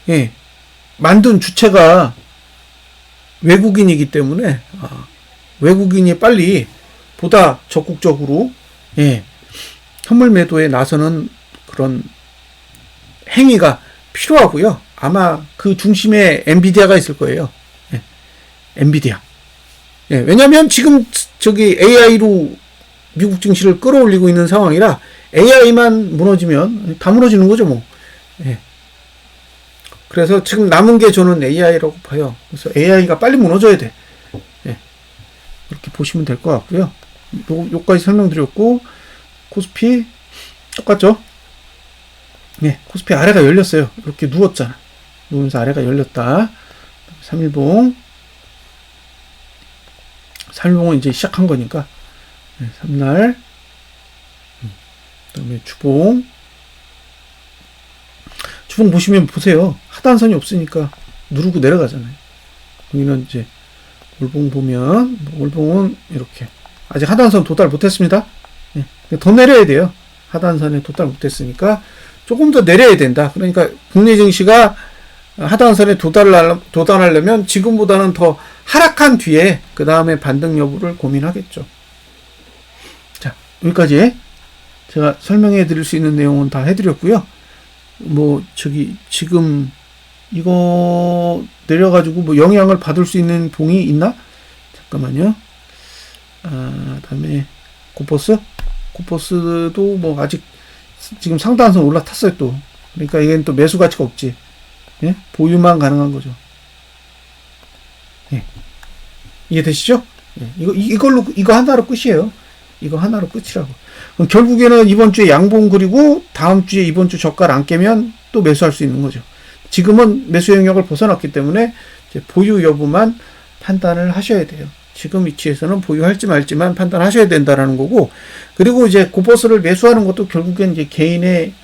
예, 만든 주체가 외국인이기 때문에 외국인이 빨리 보다 적극적으로, 예, 현물 매도에 나서는 그런 행위가 필요하고요. 아마 그 중심에 엔비디아가 있을 거예요. 예, 엔비디아. 예, 왜냐면 지금 저기 AI로 미국 증시를 끌어올리고 있는 상황이라 AI만 무너지면 다 무너지는 거죠, 뭐. 예. 그래서 지금 남은 게 저는 AI라고 봐요. 그래서 AI가 빨리 무너져야 돼. 예. 이렇게 보시면 될 것 같고요. 요까지 설명드렸고, 코스피 똑같죠? 네, 코스피 아래가 열렸어요. 이렇게 누웠잖아. 누우면서 아래가 열렸다. 3일봉. 3일봉은 이제 시작한 거니까. 네, 3날. 그 다음에 주봉. 주봉 보시면 보세요. 하단선이 없으니까 누르고 내려가잖아요. 여기는 이제 월봉 보면, 월봉은 이렇게 아직 하단선 도달 못했습니다. 예, 더 내려야 돼요. 하단선에 도달 못했으니까 조금 더 내려야 된다. 그러니까 국내 증시가 하단선에 도달하려면 지금보다는 더 하락한 뒤에 그 다음에 반등 여부를 고민하겠죠. 자, 여기까지 제가 설명해 드릴 수 있는 내용은 다 해드렸고요. 지금 이거 내려가지고 영향을 받을 수 있는 봉이 있나? 잠깐만요. 다음에 코퍼스도 아직 지금 상단선 올라탔어요 또. 그러니까 이건 또 매수 가치가 없지. 예? 보유만 가능한 거죠. 예. 이해되시죠? 예. 이거 하나로 끝이에요. 이거 하나로 끝이라고. 그럼 결국에는 이번 주에 양봉 그리고 다음 주에 이번 주 저가를 안 깨면 또 매수할 수 있는 거죠. 지금은 매수 영역을 벗어났기 때문에 이제 보유 여부만 판단을 하셔야 돼요. 지금 위치에서는 보유할지 말지만 판단하셔야 된다라는 거고, 그리고 이제 코퍼스를 매수하는 것도 결국엔 이제 개인의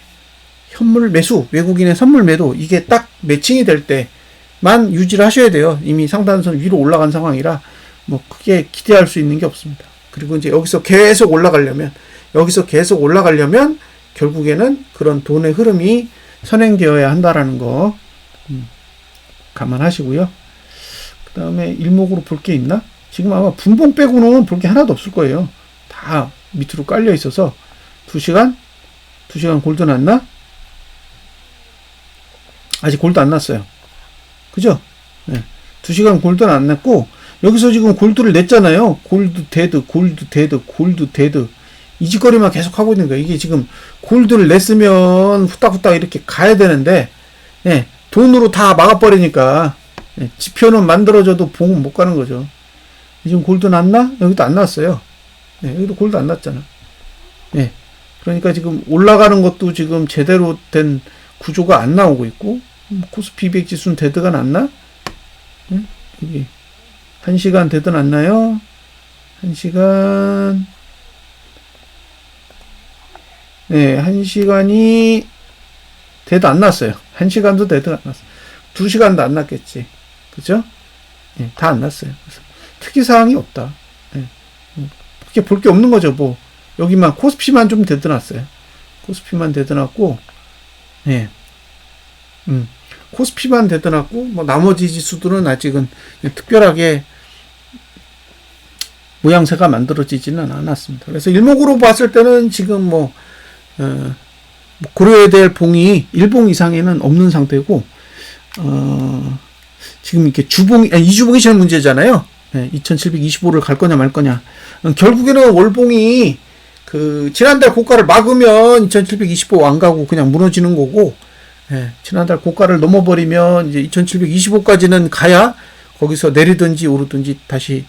현물 매수, 외국인의 선물 매도, 이게 딱 매칭이 될 때만 유지를 하셔야 돼요. 이미 상단선 위로 올라간 상황이라 크게 기대할 수 있는 게 없습니다. 그리고 이제 여기서 계속 올라가려면 결국에는 그런 돈의 흐름이 선행되어야 한다라는 거 감안하시고요. 그 다음에 일목으로 볼 게 있나? 지금 아마 분봉 빼고는 볼 게 하나도 없을 거예요. 다 밑으로 깔려 있어서 2시간 골드 났나? 아직 골드 안 났어요. 그죠? 네. 2시간 골드는 안 났고, 여기서 지금 골드를 냈잖아요. 골드 데드. 이 짓거리만 계속 하고 있는 거예요. 이게 지금 골드를 냈으면 후딱후딱 이렇게 가야 되는데, 예, 돈으로 다 막아버리니까, 예, 지표는 만들어져도 봉은 못 가는 거죠. 지금 골드 났나? 여기도 안 났어요. 예, 여기도 골드 안 났잖아. 예. 그러니까 지금 올라가는 것도 지금 제대로 된 구조가 안 나오고 있고, 코스피 200 지수는 데드가 났나? 예? 여기 1시간 데드 났나요? 1시간, 네, 1시간이 데드 안 났어요. 1시간도 데드가 안 났어요. 2시간도 안 났겠지. 그죠? 예, 다 안 났어요. 그래서 특이사항이 없다. 예. 그렇게 볼 게 없는 거죠. 여기만, 코스피만 좀 데드 났어요. 코스피만 데드 났고, 예. 코스피만 데드 났고, 나머지 지수들은 아직은 특별하게 모양새가 만들어지지는 않았습니다. 그래서 일목으로 봤을 때는 지금 고려해야 될 봉이 1봉 이상에는 없는 상태고, 지금 이렇게 이주봉이 제일 문제잖아요. 2725를 갈 거냐 말 거냐. 결국에는 월봉이 지난달 고가를 막으면 2725 안 가고 그냥 무너지는 거고, 지난달 고가를 넘어버리면 이제 2725까지는 가야 거기서 내리든지 오르든지 다시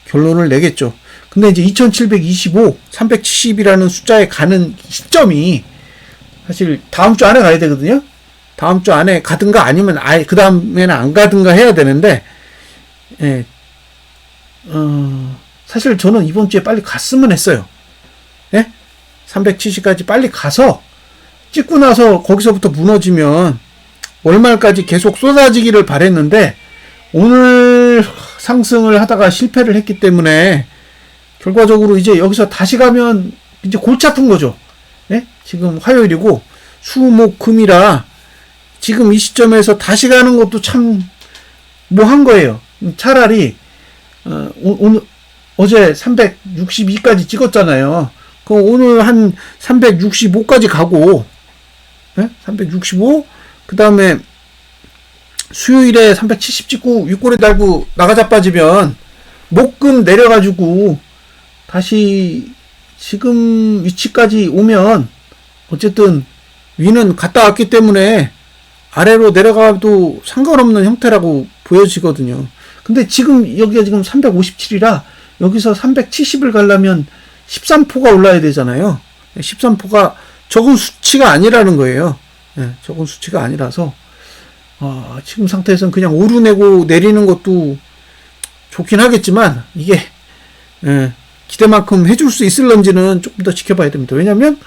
결론을 내겠죠. 근데 이제 2725, 370이라는 숫자에 가는 시점이 사실 다음 주 안에 가야 되거든요. 다음 주 안에 가든가 아니면 아예 그 다음에는 안 가든가 해야 되는데, 예, 사실 저는 이번 주에 빨리 갔으면 했어요. 예? 370까지 빨리 가서 찍고 나서 거기서부터 무너지면 월말까지 계속 쏟아지기를 바랬는데, 오늘 상승을 하다가 실패를 했기 때문에 결과적으로 이제 여기서 다시 가면 이제 골치 아픈 거죠. 예? 지금 화요일이고 수목금이라 지금 이 시점에서 다시 가는 것도 참 한 거예요. 차라리 오늘 어제 362까지 찍었잖아요. 오늘 한 365까지 가고, 예? 365, 그 다음에 수요일에 370 찍고 윗골에 달고 나가자빠지면 목금 내려가지고 다시 지금 위치까지 오면 어쨌든 위는 갔다 왔기 때문에 아래로 내려가도 상관없는 형태라고 보여지거든요. 근데 지금 여기가 지금 357이라 여기서 370을 가려면 13포가 올라야 되잖아요. 13포가 적은 수치가 아니라는 거예요. 예, 적은 수치가 아니라서 지금 상태에서는 그냥 오르내고 내리는 것도 좋긴 하겠지만 이게 기대만큼 해줄 수 있을런지는 조금 더 지켜봐야 됩니다. 왜냐하면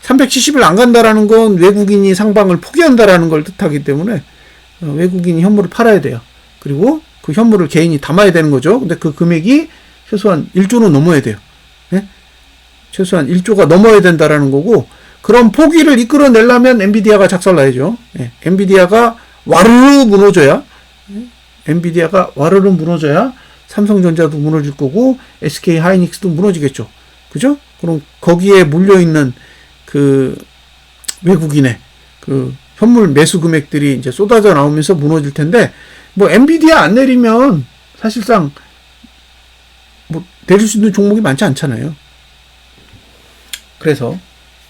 370을 안 간다라는 건 외국인이 상방을 포기한다라는 걸 뜻하기 때문에 외국인이 현물을 팔아야 돼요. 그리고 그 현물을 개인이 담아야 되는 거죠. 근데 그 금액이 최소한 1조는 넘어야 돼요. 예? 최소한 1조가 넘어야 된다라는 거고, 그런 포기를 이끌어내려면 엔비디아가 작살나야죠. 예. 엔비디아가 와르르 무너져야, 엔비디아가 와르르 무너져야 삼성전자도 무너질 거고 SK 하이닉스도 무너지겠죠. 그죠? 그럼 거기에 물려있는 그 외국인의 그 현물 매수 금액들이 이제 쏟아져 나오면서 무너질 텐데, 뭐 엔비디아 안 내리면 사실상 뭐 내릴 수 있는 종목이 많지 않잖아요. 그래서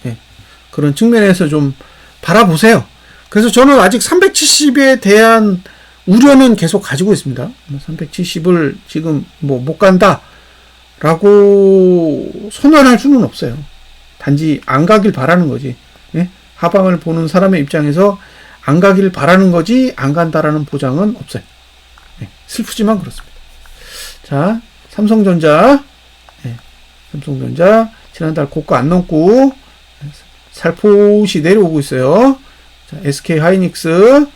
예, 그런 측면에서 좀 바라보세요. 그래서 저는 아직 370에 대한 우려는 계속 가지고 있습니다. 370을 지금 뭐 못 간다 라고 선언할 수는 없어요. 단지 안 가길 바라는 거지. 예? 하방을 보는 사람의 입장에서 안 가길 바라는 거지, 안 간다라는 보장은 없어요. 예, 슬프지만 그렇습니다. 자, 삼성전자. 예, 삼성전자 지난달 고가 안 넘고 살포시 내려오고 있어요. 자, SK 하이닉스.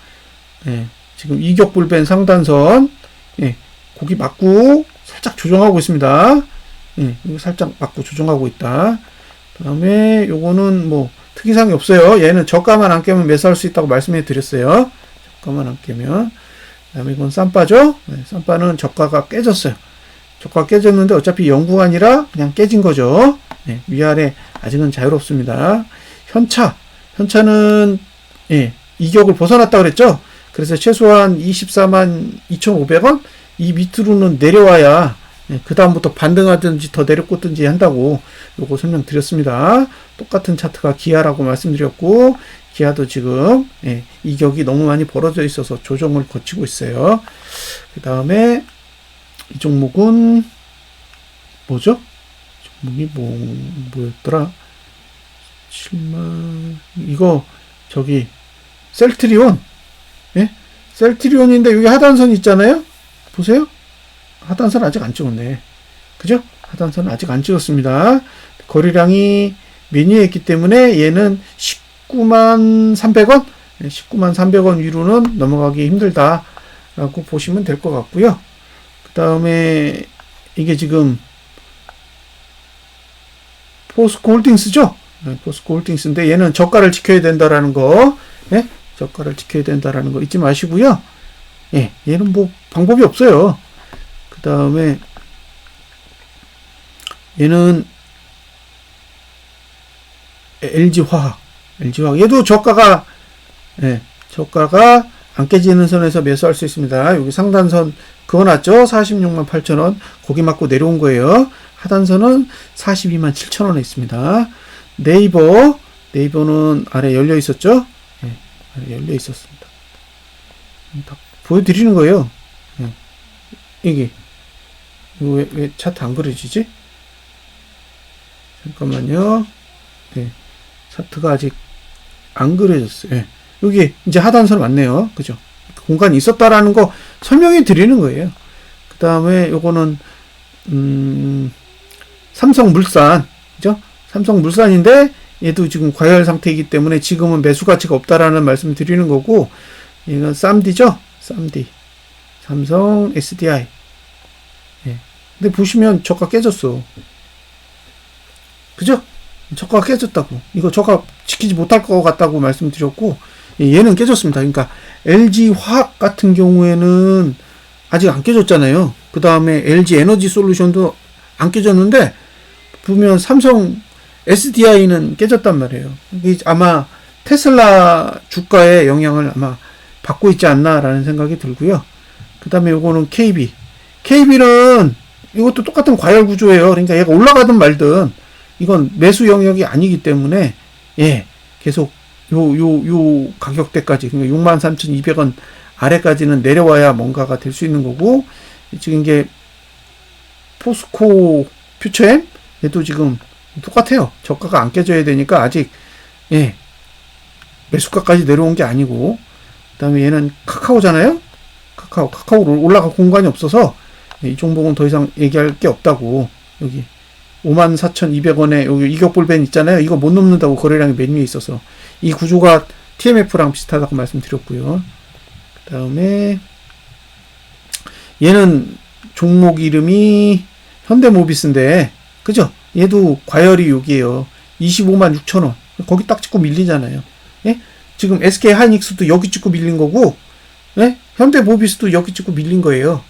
예, 지금 이격불변 상단선. 예, 고기 맞고 살짝 조정하고 있습니다. 예, 이거 살짝 맞고 조정하고 있다. 그 다음에 요거는 뭐 특이사항이 없어요. 얘는 저가만 안 깨면 매수할 수 있다고 말씀해 드렸어요. 저가만 안 깨면. 그 다음에 이건 쌈바죠. 네, 쌈바는 저가가 깨졌어요. 저가 깨졌는데 어차피 영구간이라 그냥 깨진 거죠. 네, 위아래 아직은 자유롭습니다. 현차는 예, 이격을 벗어났다 그랬죠. 그래서 최소한 24만 2,500원 이 밑으로는 내려와야 그 다음부터 반등하든지 더 내려꽂든지 한다고 요거 설명드렸습니다. 똑같은 차트가 기아라고 말씀드렸고, 기아도 지금 예, 이격이 너무 많이 벌어져 있어서 조정을 거치고 있어요. 그 다음에 이 종목은 뭐죠? 종목이 뭐였더라? 7만 이거 저기 셀트리온. 예? 셀트리온인데 여기 하단선 있잖아요. 보세요. 하단선 아직 안 찍었네. 그죠? 하단선 아직 안 찍었습니다. 거래량이 매니에 있기 때문에 얘는 19만 300원? 19만 300원 위로는 넘어가기 힘들다라고 보시면 될 것 같고요. 그 다음에 이게 지금 포스코 홀딩스죠? 네, 포스코 홀딩스인데 얘는 저가를 지켜야 된다라는 거, 예? 저가를 지켜야 된다라는 거 잊지 마시고요. 예, 얘는 뭐 방법이 없어요. 그 다음에 얘는 LG화학 얘도 저가가 안 깨지는 선에서 매수할 수 있습니다. 여기 상단선 그어놨죠. 46만 8천원 고기 맞고 내려온 거예요. 하단선은 42만 7천원에 있습니다. 네이버는 아래 열려 있었죠. 아래 열려 있었습니다. 다 보여드리는 거예요. 이게 왜 차트 안 그려지지? 잠깐만요. 네, 차트가 아직 안 그려졌어요. 여기 이제 하단선 맞네요. 그죠? 공간이 있었다라는 거 설명해 드리는 거예요. 그 다음에 요거는 삼성물산, 그죠? 삼성물산인데 얘도 지금 과열 상태이기 때문에 지금은 매수 가치가 없다라는 말씀 드리는 거고, 얘는 쌈디죠? 쌈디. 삼성 SDI. 근데 보시면 저가 깨졌어. 그죠? 저가 깨졌다고. 이거 저가 지키지 못할 것 같다고 말씀드렸고, 얘는 깨졌습니다. 그러니까 LG화학 같은 경우에는 아직 안 깨졌잖아요. 그 다음에 LG에너지솔루션도 안 깨졌는데 보면 삼성 SDI는 깨졌단 말이에요. 이게 아마 테슬라 주가에 영향을 아마 받고 있지 않나라는 생각이 들고요. 그 다음에 요거는 KB는 이것도 똑같은 과열 구조예요. 그러니까 얘가 올라가든 말든 이건 매수 영역이 아니기 때문에 계속 요 가격대까지, 그러니까 63,200원 아래까지는 내려와야 뭔가가 될 수 있는 거고, 지금 이게 포스코 퓨처엠 얘도 지금 똑같아요. 저가가 안 깨져야 되니까 아직 매수가까지 내려온 게 아니고, 그 다음에 얘는 카카오잖아요. 카카오 올라갈 공간이 없어서 이 종목은 더 이상 얘기할 게 없다고. 여기 54,200원에 여기 이격불변 있잖아요. 이거 못 넘는다고 거래량이 맨 위에 있어서 이 구조가 TMF랑 비슷하다고 말씀드렸고요. 그 다음에 얘는 종목 이름이 현대모비스인데, 그죠? 얘도 과열이 여기에요. 25만 6천 원. 거기 딱 찍고 밀리잖아요. 예? 지금 SK 하이닉스도 여기 찍고 밀린 거고, 예? 현대모비스도 여기 찍고 밀린 거예요.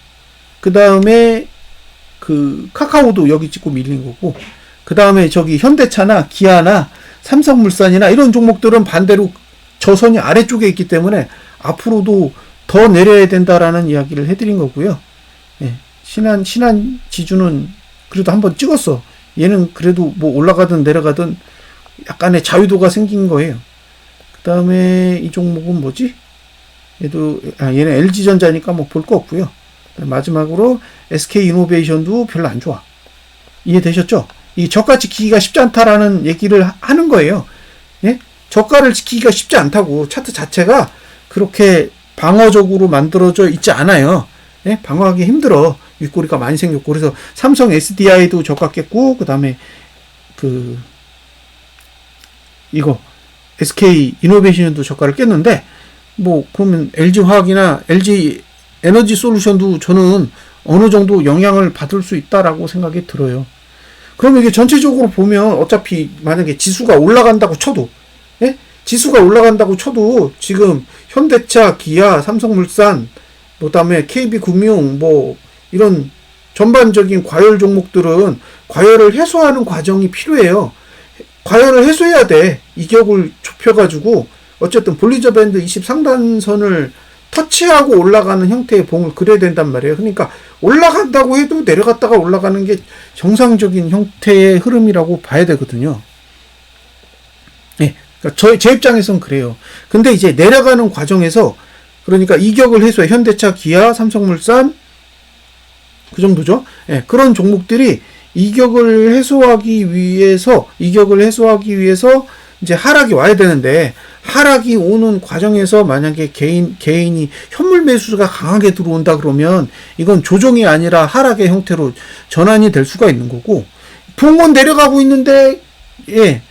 그 다음에 그 카카오도 여기 찍고 밀린 거고, 그 다음에 저기 현대차나 기아나 삼성물산이나 이런 종목들은 반대로 저선이 아래쪽에 있기 때문에 앞으로도 더 내려야 된다라는 이야기를 해드린 거고요. 예. 신한 지주는 그래도 한번 찍었어. 얘는 그래도 뭐 올라가든 내려가든 약간의 자유도가 생긴 거예요. 그 다음에 이 종목은 뭐지? 얘는 LG전자니까 뭐 볼 거 없고요. 마지막으로 SK이노베이션도 별로 안 좋아. 이해되셨죠? 이 저가 지키기가 쉽지 않다라는 얘기를 하는 거예요. 예? 저가를 지키기가 쉽지 않다고. 차트 자체가 그렇게 방어적으로 만들어져 있지 않아요. 예? 방어하기 힘들어. 윗꼬리가 많이 생겼고. 그래서 삼성 SDI도 저가 깼고, 그 다음에 이거 SK 이노베이션도 저가를 깼는데, 뭐 그러면 LG 화학이나 LG 에너지 솔루션도 저는 어느 정도 영향을 받을 수 있다라고 생각이 들어요. 그러면 이게 전체적으로 보면 어차피 만약에 지수가 올라간다고 쳐도, 예? 지수가 올라간다고 쳐도 지금 현대차, 기아, 삼성물산, 그다음에 KB금융 뭐 이런 전반적인 과열 종목들은 과열을 해소하는 과정이 필요해요. 과열을 해소해야 돼. 이격을 좁혀가지고 어쨌든 볼리저 밴드 20 상단선을 터치하고 올라가는 형태의 봉을 그려야 된단 말이에요. 그러니까 올라간다고 해도 내려갔다가 올라가는 게 정상적인 형태의 흐름이라고 봐야 되거든요. 네, 그러니까 제 입장에서는 그래요. 근데 이제 내려가는 과정에서 그러니까 이격을 해소해 현대차, 기아, 삼성물산 그 정도죠. 네, 그런 종목들이 이격을 해소하기 위해서 이제 하락이 와야 되는데 하락이 오는 과정에서 만약에 개인이 현물 매수가 강하게 들어온다 그러면 이건 조정이 아니라 하락의 형태로 전환이 될 수가 있는 거고, 봉은 내려가고 있는데 예,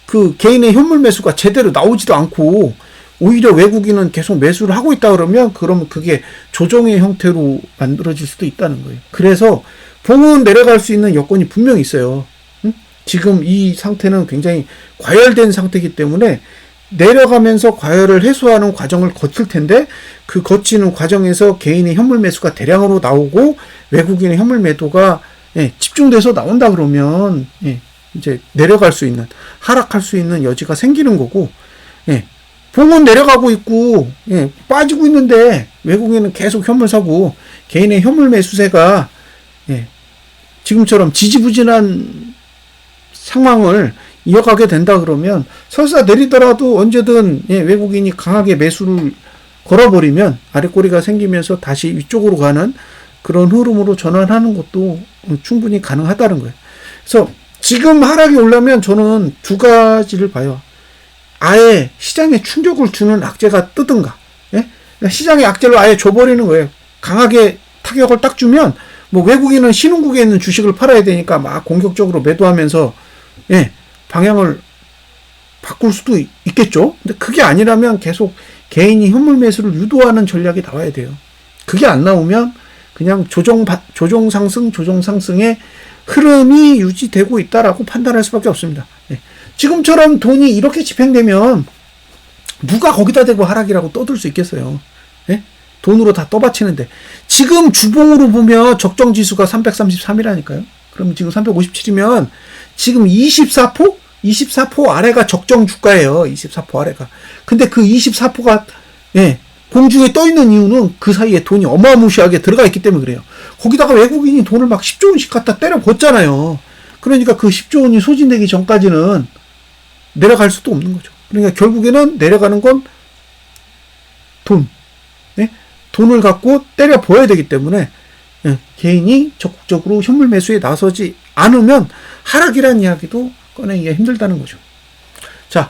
그 개인의 현물 매수가 제대로 나오지도 않고 오히려 외국인은 계속 매수를 하고 있다 그러면 그게 조정의 형태로 만들어질 수도 있다는 거예요. 그래서 봉은 내려갈 수 있는 여건이 분명히 있어요. 지금 이 상태는 굉장히 과열된 상태이기 때문에 내려가면서 과열을 해소하는 과정을 거칠 텐데 그 거치는 과정에서 개인의 현물 매수가 대량으로 나오고 외국인의 현물 매도가 집중돼서 나온다 그러면 이제 내려갈 수 있는, 하락할 수 있는 여지가 생기는 거고, 봉은 내려가고 있고 빠지고 있는데 외국인은 계속 현물 사고 개인의 현물 매수세가 지금처럼 지지부진한 상황을 이어가게 된다 그러면 설사 내리더라도 언제든 외국인이 강하게 매수를 걸어버리면 아랫꼬리가 생기면서 다시 위쪽으로 가는 그런 흐름으로 전환하는 것도 충분히 가능하다는 거예요. 그래서 지금 하락이 오려면 저는 두 가지를 봐요. 아예 시장에 충격을 주는 악재가 뜨든가, 시장에 악재를 아예 줘버리는 거예요. 강하게 타격을 딱 주면 뭐 외국인은 신흥국에 있는 주식을 팔아야 되니까 막 공격적으로 매도하면서 방향을 바꿀 수도 있겠죠. 근데 그게 아니라면 계속 개인이 현물 매수를 유도하는 전략이 나와야 돼요. 그게 안 나오면 그냥 조정 상승의 흐름이 유지되고 있다라고 판단할 수밖에 없습니다. 지금처럼 돈이 이렇게 집행되면 누가 거기다 대고 하락이라고 떠들 수 있겠어요. 돈으로 다 떠받치는데 지금 주봉으로 보면 적정 지수가 333이라니까요. 그럼 지금 357이면 지금 24포 아래가 적정 주가예요. 24포 아래가. 근데 그 24포가 공중에 떠 있는 이유는 그 사이에 돈이 어마무시하게 들어가 있기 때문에 그래요. 거기다가 외국인이 돈을 막 10조 원씩 갖다 때려 붓잖아요. 그러니까 그 10조 원이 소진되기 전까지는 내려갈 수도 없는 거죠. 그러니까 결국에는 내려가는 건 돈. 돈을 갖고 때려 부어야 되기 때문에 개인이 적극적으로 현물 매수에 나서지 않으면 하락이라는 이야기도 꺼내기가 힘들다는 거죠. 자,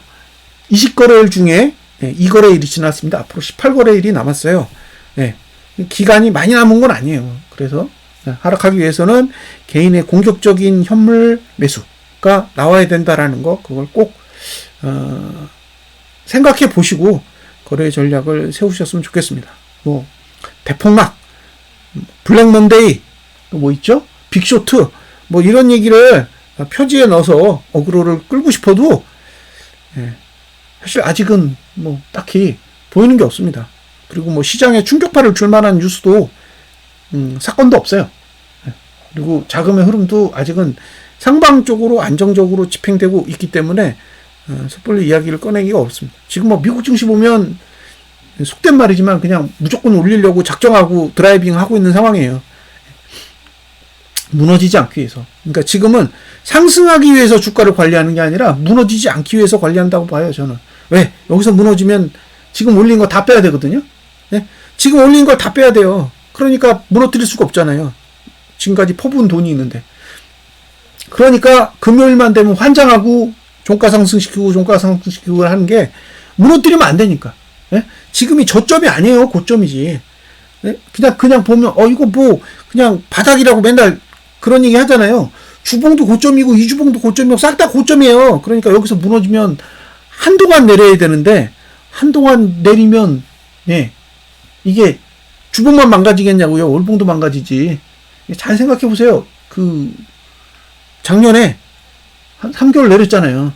20거래일 중에 2거래일이 지났습니다. 앞으로 18거래일이 남았어요. 기간이 많이 남은 건 아니에요. 그래서 하락하기 위해서는 개인의 공격적인 현물 매수가 나와야 된다라는 거, 그걸 꼭 생각해 보시고 거래 전략을 세우셨으면 좋겠습니다. 뭐 대폭락, 블랙 먼데이, 또 뭐 있죠? 빅쇼트 뭐 이런 얘기를 표지에 넣어서 어그로를 끌고 싶어도 사실 아직은 뭐 딱히 보이는 게 없습니다. 그리고 뭐 시장에 충격파를 줄 만한 뉴스도 사건도 없어요. 그리고 자금의 흐름도 아직은 상방적으로 안정적으로 집행되고 있기 때문에 섣불리 이야기를 꺼내기가 어렵습니다. 지금 뭐 미국 증시 보면 속된 말이지만 그냥 무조건 올리려고 작정하고 드라이빙 하고 있는 상황이에요. 무너지지 않기 위해서. 그러니까 지금은 상승하기 위해서 주가를 관리하는 게 아니라 무너지지 않기 위해서 관리한다고 봐요, 저는. 왜? 여기서 무너지면 지금 올린 거 다 빼야 되거든요. 네? 지금 올린 걸 다 빼야 돼요. 그러니까 무너뜨릴 수가 없잖아요. 지금까지 퍼부은 돈이 있는데. 그러니까 금요일만 되면 환장하고 종가 상승시키고 하는 게 무너뜨리면 안 되니까. 네? 지금이 저점이 아니에요. 고점이지. 네? 그냥 보면 이거 뭐 그냥 바닥이라고 맨날 그런 얘기 하잖아요. 주봉도 고점이고 이주봉도 고점이고 싹 다 고점이에요. 그러니까 여기서 무너지면 한동안 내려야 되는데 한동안 내리면 이게 주봉만 망가지겠냐고요. 월봉도 망가지지. 잘 생각해 보세요. 작년에 한 3개월 내렸잖아요.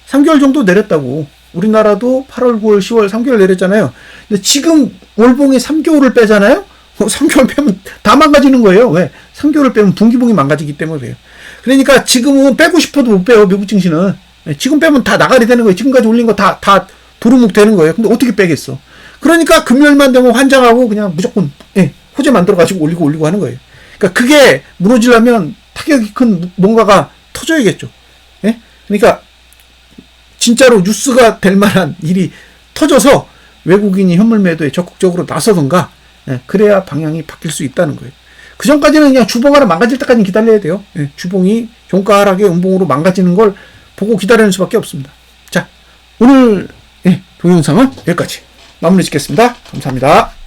3개월 정도 내렸다고. 우리나라도 8월, 9월, 10월 3개월 내렸잖아요. 근데 지금 월봉이 3개월을 빼잖아요? 3개월 빼면 다 망가지는 거예요. 왜? 3개월을 빼면 분기봉이 망가지기 때문에 그래요. 그러니까 지금은 빼고 싶어도 못 빼요. 미국 증시는. 지금 빼면 다 나가리 되는 거예요. 지금까지 올린 거 다 도루묵 되는 거예요. 근데 어떻게 빼겠어? 그러니까 금요일만 되면 환장하고 그냥 무조건 호재 만들어가지고 올리고 하는 거예요. 그러니까 그게 무너지려면 타격이 큰 뭔가가 터져야겠죠. 그러니까 진짜로 뉴스가 될 만한 일이 터져서 외국인이 현물 매도에 적극적으로 나서던가 그래야 방향이 바뀔 수 있다는 거예요. 그 전까지는 그냥 주봉 하나 망가질 때까지 기다려야 돼요. 주봉이 종가 하락의 음봉으로 망가지는 걸 보고 기다리는 수밖에 없습니다. 자, 오늘 동영상은 여기까지 마무리 짓겠습니다. 감사합니다.